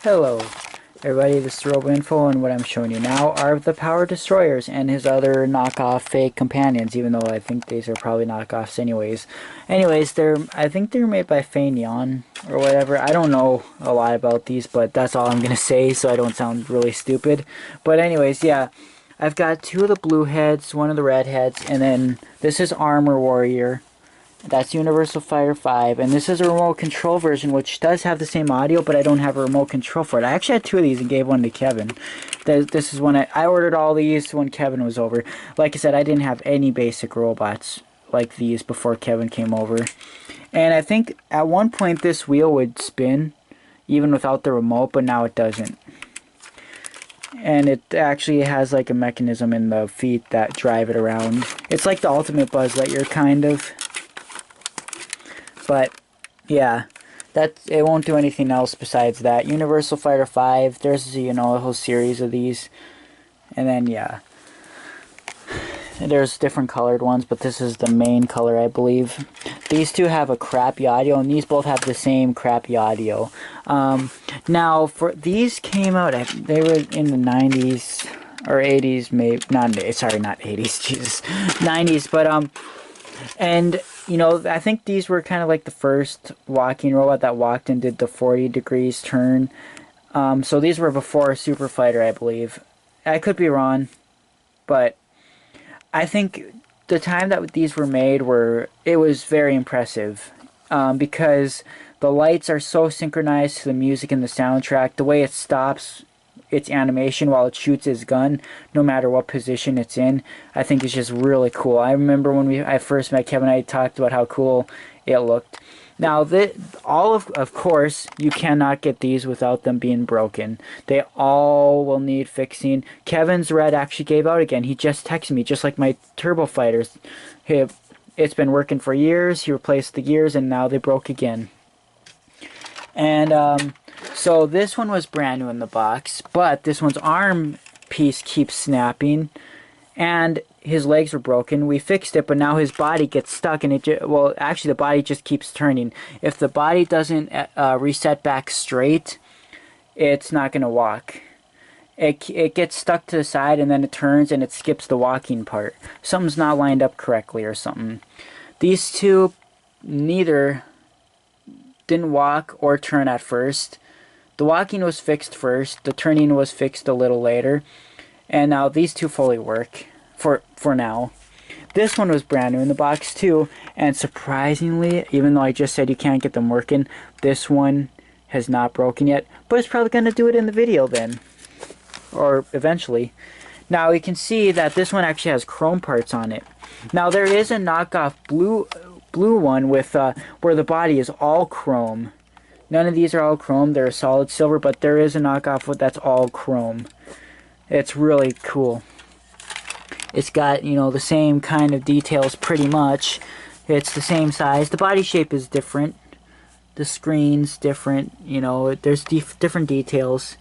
Hello, everybody, this is RoboInfo, and what I'm showing you now are the Power Destroyers and his other knockoff fake companions, even though I think these are probably knockoffs anyways. I think they're made by Fang Yung, or whatever. I don't know a lot about these, but that's all I'm gonna say, so I don't sound really stupid. But anyways, yeah, I've got two of the blue heads, one of the red heads, and then this is Armor Warrior. That's Universal Fighter 5, and this is a remote control version, which does have the same audio, but I don't have a remote control for it. I actually had two of these and gave one to Kevin. This is when I ordered all these when Kevin was over. Like I said, I didn't have any basic robots like these before Kevin came over. And I think at one point this wheel would spin, even without the remote, but now it doesn't. And it actually has like a mechanism in the feet that drive it around. It's like the Ultimate Buzz Lightyear, kind of. But yeah, it won't do anything else besides that. Universal Fighter 5, there's a whole series of these. And then yeah, there's different colored ones, but this is the main color, I believe. These two have a crappy audio, and these both have the same crappy audio. Now, these came out, they were in the 90s or 80s, maybe not 80s, Jesus, 90s. But and I think these were kind of like the first walking robot that walked and did the 40 degrees turn. So these were before Super Fighter, I believe. I could be wrong, but I think the time that these were made it was very impressive, because the lights are so synchronized to the music and the soundtrack. The way it stops its animation while it shoots its gun, no matter what position it's in, I think is just really cool. I remember when I first met Kevin, I talked about how cool it looked. Now, of course, you cannot get these without them being broken. They all will need fixing. Kevin's red actually gave out again. He just texted me, just like my Turbo Fighters. It's been working for years. He replaced the gears, and now they broke again. And so this one was brand new in the box, but this one's arm piece keeps snapping, and his legs were broken. We fixed it, but now his body gets stuck, and actually the body just keeps turning. If the body doesn't reset back straight, it's not going to walk. It gets stuck to the side, and then it turns, and it skips the walking part. Something's not lined up correctly or something. These two, neither didn't walk or turn at first. The walking was fixed first, the turning was fixed a little later, and now these two fully work for now. This one was brand new in the box too, and surprisingly, even though I just said you can't get them working, this one has not broken yet, but it's probably going to do it in the video then, or eventually. Now you can see that this one actually has chrome parts on it. Now there is a knockoff blue one with where the body is all chrome. None of these are all chrome, they're solid silver, but there is a knockoff that's all chrome. It's really cool. It's got, the same kind of details pretty much. It's the same size. The body shape is different. The screen's different, there's different details.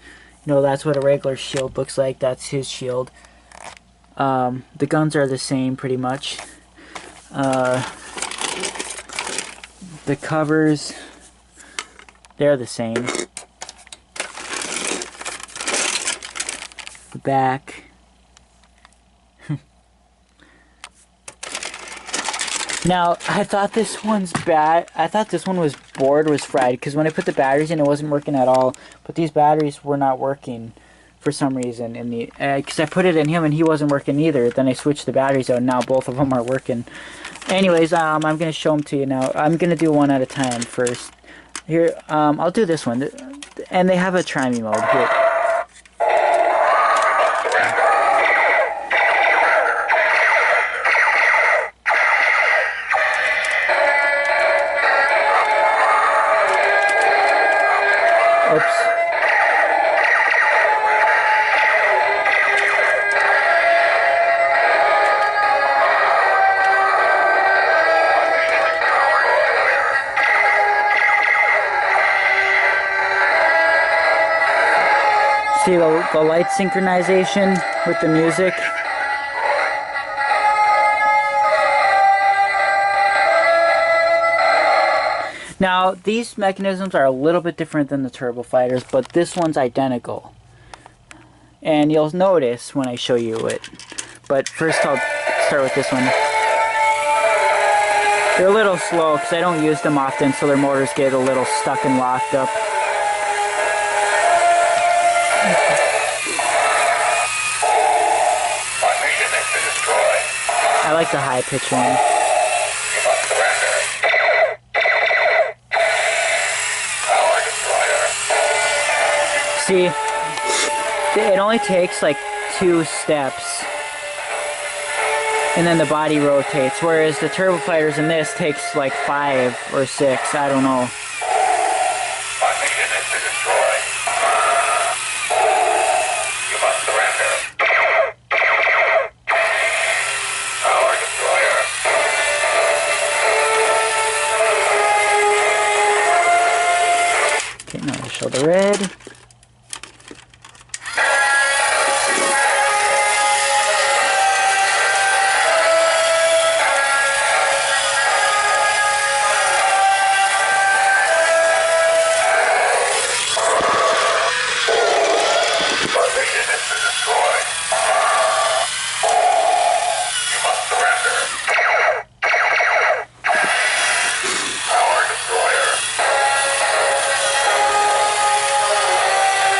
That's what a regular shield looks like. That's his shield. The guns are the same pretty much. The covers, they're the same. The back. Now, I thought this one's bad. I thought this one was fried, because when I put the batteries in, it wasn't working at all. But these batteries were not working for some reason, because I put it in him and he wasn't working either. Then I switched the batteries out, and now both of them are working. Anyways, I'm going to show them to you now. I'm going to do one at a time first. Here, I'll do this one. And they have a try-me mode. Here. Oops. See the light synchronization with the music? Now, these mechanisms are a little bit different than the turbo fighters, but this one's identical. And you'll notice when I show you it. But first I'll start with this one. They're a little slow because I don't use them often, so their motors get a little stuck and locked up. I like the high pitch one. See, it only takes like 2 steps and then the body rotates, whereas the turbo fighters in this takes like 5 or 6, I don't know. Okay, now I'll show the red.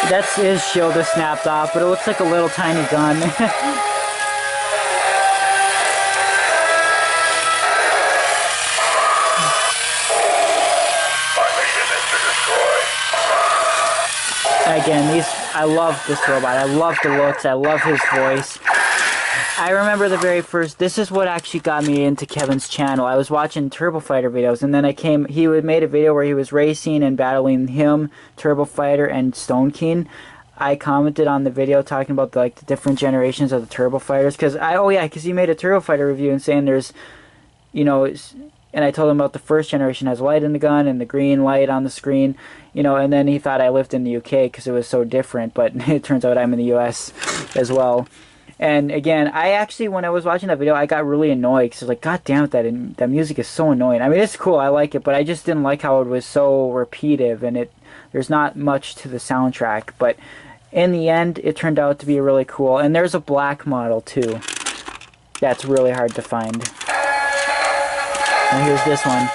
That's his shield is snapped off, but it looks like a little tiny gun. Again, I love this robot. I love the looks. I love his voice. I remember the very first, this is what actually got me into Kevin's channel. I was watching Turbo Fighter videos, and then he made a video where he was racing and battling him, Turbo Fighter, and Stone King. I commented on the video talking about the different generations of the Turbo Fighters, because he made a Turbo Fighter review and saying there's, and I told him about the first generation has light in the gun and the green light on the screen, and then he thought I lived in the UK because it was so different, but it turns out I'm in the US as well. And again, when I was watching that video, I got really annoyed because I was like, God damn it, that music is so annoying. I mean, it's cool, I like it, but I just didn't like how it was so repetitive, and there's not much to the soundtrack. But in the end, it turned out to be really cool. And there's a black model too. That's really hard to find. And here's this one.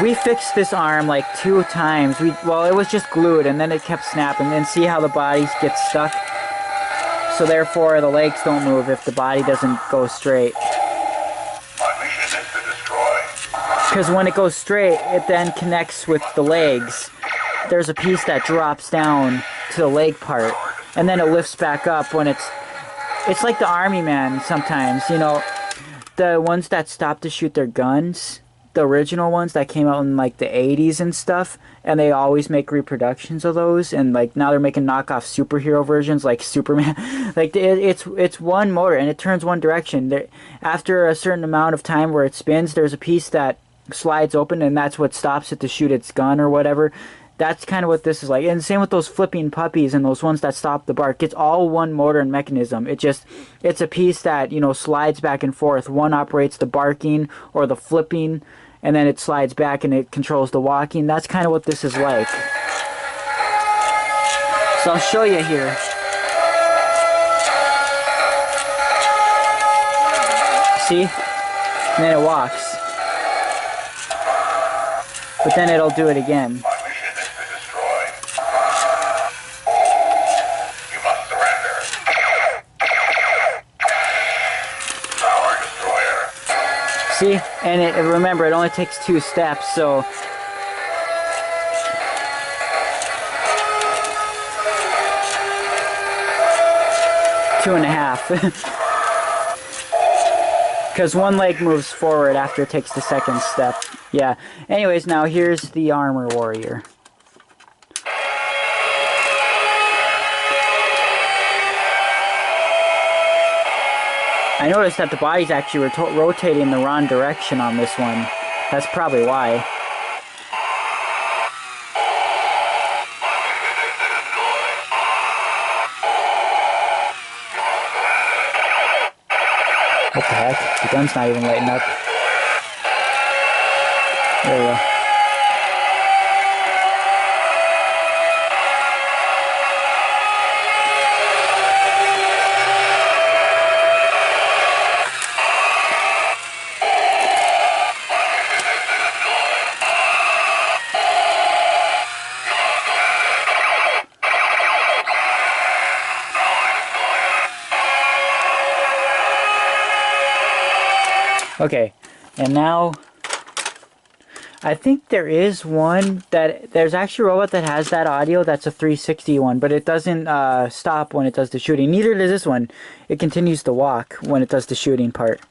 We fixed this arm like 2 times. It was just glued, and then it kept snapping. And see how the bodies get stuck? So therefore, the legs don't move if the body doesn't go straight. Because when it goes straight, it then connects with the legs. There's a piece that drops down to the leg part, and then it lifts back up when it's like the army man sometimes, the ones that stop to shoot their guns, the original ones that came out in like the 80s and stuff, and they always make reproductions of those, and now they're making knockoff superhero versions like Superman. It's one motor and it turns one direction. After a certain amount of time where it spins, there's a piece that slides open, and that's what stops it to shoot its gun or whatever. That's kind of what this is like. And same with those flipping puppies and those ones that stop the bark. It's all one motor and mechanism. It's a piece that, slides back and forth. One operates the barking or the flipping, and then it slides back and it controls the walking. That's kind of what this is like. So I'll show you here. See? And then it walks. But then it'll do it again. See? And remember, it only takes 2 steps, so... Two and a half. Because one leg moves forward after it takes the second step. Yeah. Anyways, now here's the Armor Warrior. I noticed that the body's actually rotating in the wrong direction on this one. That's probably why. What the heck? The gun's not even lighting up. There we go. Okay, and now I think there is one that there's actually a robot that has that audio. That's a 360 one, but it doesn't stop when it does the shooting. Neither does this one. It continues to walk when it does the shooting part.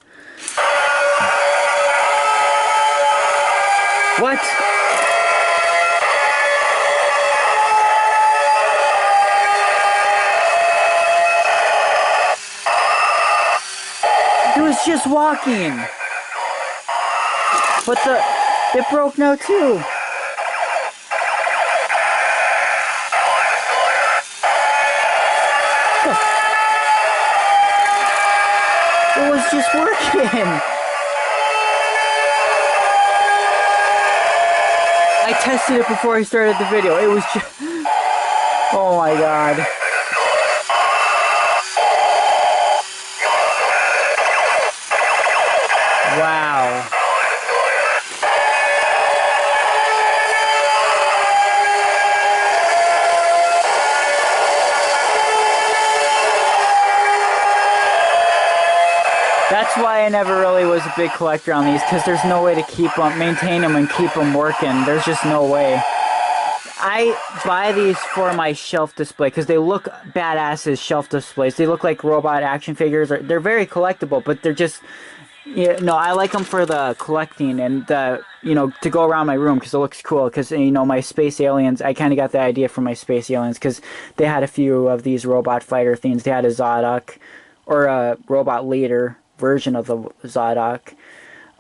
What? It was just walking. But it broke now too. It was just working. I tested it before I started the video. It was just... Oh my god. Wow. That's why I never really was a big collector on these, because there's no way to keep them, maintain them and keep them working. There's just no way. I buy these for my shelf display because they look badass as shelf displays. They look like robot action figures. They're very collectible, but they're just... Yeah, no, I like them for the collecting and to go around my room because it looks cool. Because my space aliens, I kind of got the idea from my space aliens because they had a few of these robot fighter things. They had a Zodok or a robot leader version of the Zodok,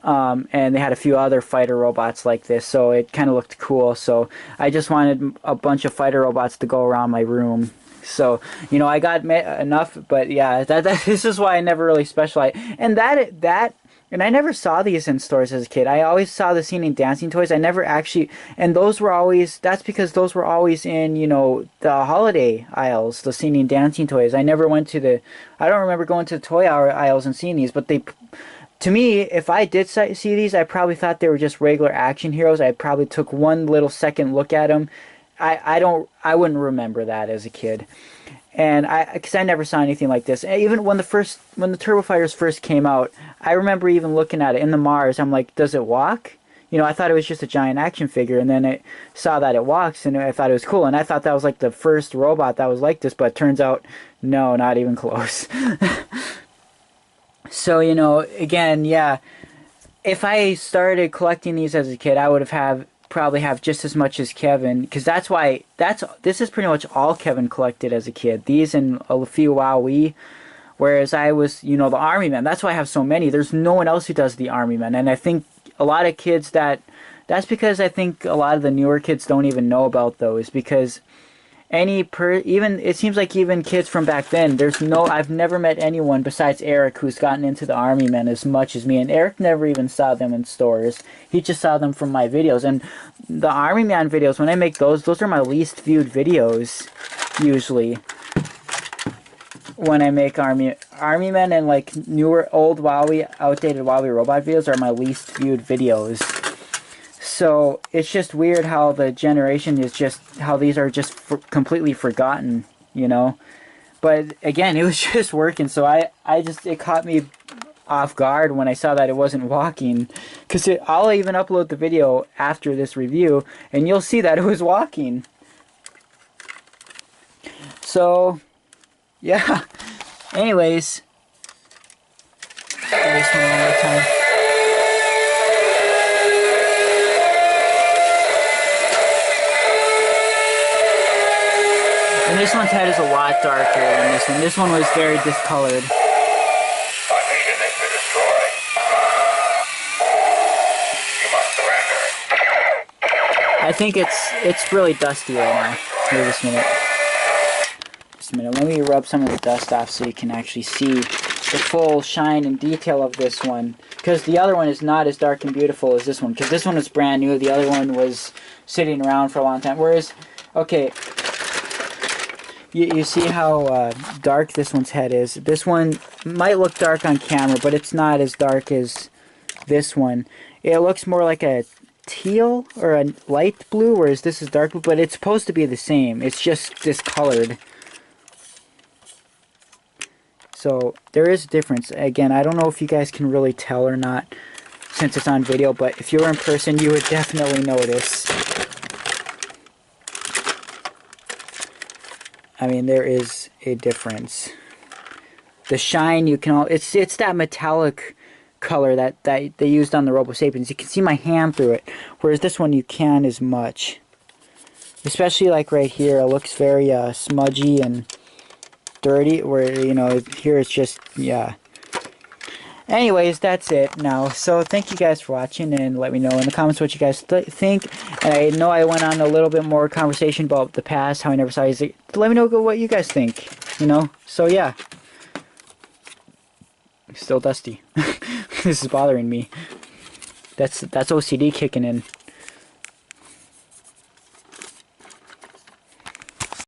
and they had a few other fighter robots like this. So it kind of looked cool. So I just wanted a bunch of fighter robots to go around my room. So, I got enough, but yeah, this is why I never really specialized. And and I never saw these in stores as a kid. I always saw the singing dancing toys. I never actually, and those were always, that's because those were always in, the holiday aisles, the singing dancing toys. I never went to I don't remember going to the toy aisles and seeing these, but to me, if I did see these, I probably thought they were just regular action heroes. I probably took one little second look at them. I wouldn't remember that as a kid, and because I never saw anything like this. And even when the Turbo Fighters first came out, I remember even looking at it in the Mars. I'm like, does it walk? I thought it was just a giant action figure, and then I saw that it walks, and I thought it was cool, and I thought that was like the first robot that was like this, but it turns out, no, not even close. So, again, yeah, if I started collecting these as a kid, I would probably have just as much as Kevin, because this is pretty much all Kevin collected as a kid. These and a few WowWee, whereas I was, the Army Men. That's why I have so many. There's no one else who does the Army Men, and I think a lot of kids that's because I think a lot of the newer kids don't even know about those, because even it seems like even kids from back then, I've never met anyone besides Eric who's gotten into the Army Men as much as me, and Eric never even saw them in stores. He just saw them from my videos, and the Army Man videos, when I make those are my least viewed videos usually. When I make Army Men and like newer old WowWee, outdated WowWee robot videos are my least viewed videos. So it's just weird how the generation is how these are just completely forgotten, But again, it was just working, so it caught me off guard when I saw that it wasn't walking. Because I'll even upload the video after this review, and you'll see that it was walking. So, yeah. Anyways, this one one more time. And this one's head is a lot darker than this one. This one was very discolored. I think it's really dusty right now. Here, just a minute. Just a minute. Let me rub some of the dust off so you can actually see the full shine and detail of this one. Because the other one is not as dark and beautiful as this one. Because this one is brand new. The other one was sitting around for a long time. Whereas, okay, you see how dark this one's head is. This one might look dark on camera, but it's not as dark as this one. It looks more like a teal or a light blue, whereas this is dark blue, but it's supposed to be the same. It's just discolored. So there is a difference. Again, I don't know if you guys can really tell or not since it's on video, but if you were in person, you would definitely notice. I mean, there is a difference. The shine, you can it's that metallic color that they used on the Robo Sapiens. You can see my hand through it, whereas this one you can't as much. Especially like right here, it looks very smudgy and dirty, where, you know, here it's just, yeah. Anyways, that's it now. So thank you guys for watching, and let me know in the comments what you guys think. And I know I went on a little bit more conversation about the past, how I never saw you. Let me know what you guys think, you know? So yeah. Still dusty. This is bothering me. That's OCD kicking in.